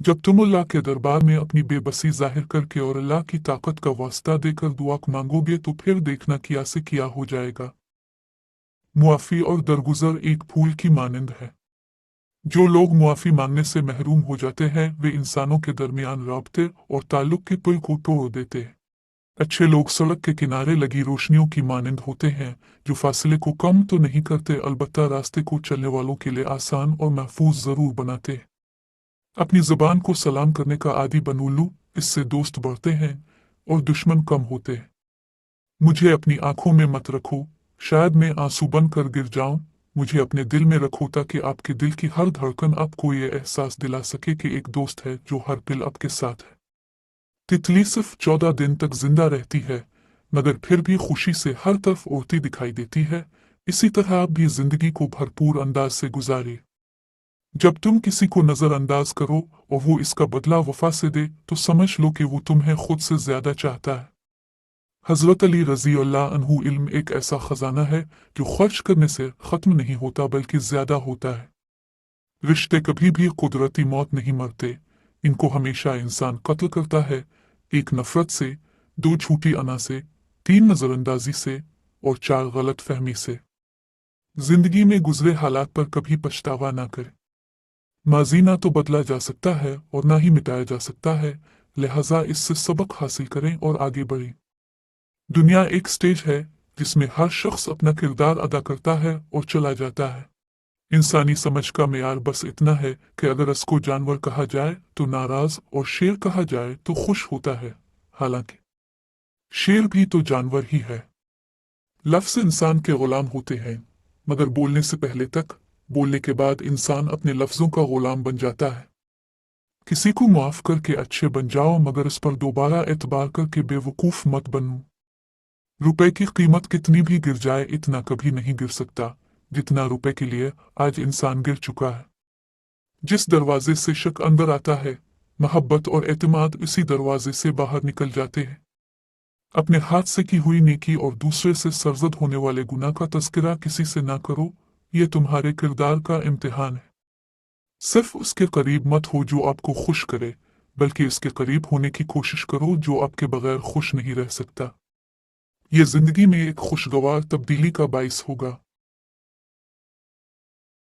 जब तुम अल्लाह के दरबार में अपनी बेबसी जाहिर करके और अल्लाह की ताकत का वास्ता देकर दुआ मांगोगे तो फिर देखना किया से किया हो जाएगा। मुआफ़ी और दरगुजर एक फूल की मानंद है। जो लोग मुआफ़ी मांगने से महरूम हो जाते हैं वे इंसानों के दरमियान राब्ते और ताल्लुक के पुल को तोड़ देते हैं। अच्छे लोग सड़क के किनारे लगी रोशनियों की मानंद होते हैं जो फासले को कम तो नहीं करते अलबत्ता रास्ते को चलने वालों के लिए आसान और महफूज ज़रूर बनाते हैं। अपनी ज़ुबान को सलाम करने का आदी बन लूं, इससे दोस्त बढ़ते हैं और दुश्मन कम होते हैं। मुझे अपनी आंखों में मत रखो, शायद मैं आंसू बन कर गिर जाऊं। मुझे अपने दिल में रखो ताकि आपके दिल की हर धड़कन आपको ये एहसास दिला सके कि एक दोस्त है जो हर पल आपके साथ है। तितली सिर्फ 14 दिन तक जिंदा रहती है, मगर फिर भी खुशी से हर तरफ उड़ती दिखाई देती है। इसी तरह आप भी जिंदगी को भरपूर अंदाज से गुजारे। जब तुम किसी को नजरअंदाज करो और वो इसका बदला वफा से दे तो समझ लो कि वो तुम्हें खुद से ज्यादा चाहता है। हजरत अली रजी अल्लाह अन्हु इल्म एक ऐसा खजाना है जो खर्च करने से खत्म नहीं होता बल्कि ज्यादा होता है। रिश्ते कभी भी कुदरती मौत नहीं मरते, इनको हमेशा इंसान कत्ल करता है। एक नफरत से, 2 झूठी अना से, 3 नजरअंदाजी से और 4 गलत फहमी से। जिंदगी में गुजरे हालात पर कभी पछतावा ना करें। माजी ना तो बदला जा सकता है और ना ही मिटाया जा सकता है, लिहाजा इससे सबक हासिल करें और आगे बढ़ें। दुनिया एक स्टेज है जिसमें हर शख्स अपना किरदार अदा करता है और चला जाता है। इंसानी समझ का मेयार बस इतना है कि अगर इसको जानवर कहा जाए तो नाराज और शेर कहा जाए तो खुश होता है। हालांकि शेर भी तो जानवर ही है। लफ्ज़ इंसान के गुलाम होते हैं, मगर बोलने से पहले तक, बोलने के बाद इंसान अपने लफ्जों का गुलाम बन जाता है। किसी को माफ करके अच्छे बन जाओ मगर इस पर दोबारा एतबार करके बेवकूफ मत बनो। रुपए की कीमत कितनी भी गिर जाए इतना कभी नहीं गिर सकता जितना रुपए के लिए आज इंसान गिर चुका है। जिस दरवाजे से शक अंदर आता है, मोहब्बत और एतमाद इसी दरवाजे से बाहर निकल जाते हैं। अपने हाथ से की हुई नेकी और दूसरे से सरजद होने वाले गुनाह का तज़किरा किसी से ना करो, ये तुम्हारे किरदार का इम्तिहान है। सिर्फ उसके करीब मत हो जो आपको खुश करे, बल्कि इसके करीब होने की कोशिश करो जो आपके बगैर खुश नहीं रह सकता। ये जिंदगी में एक खुशगवार तब्दीली का बाइस होगा।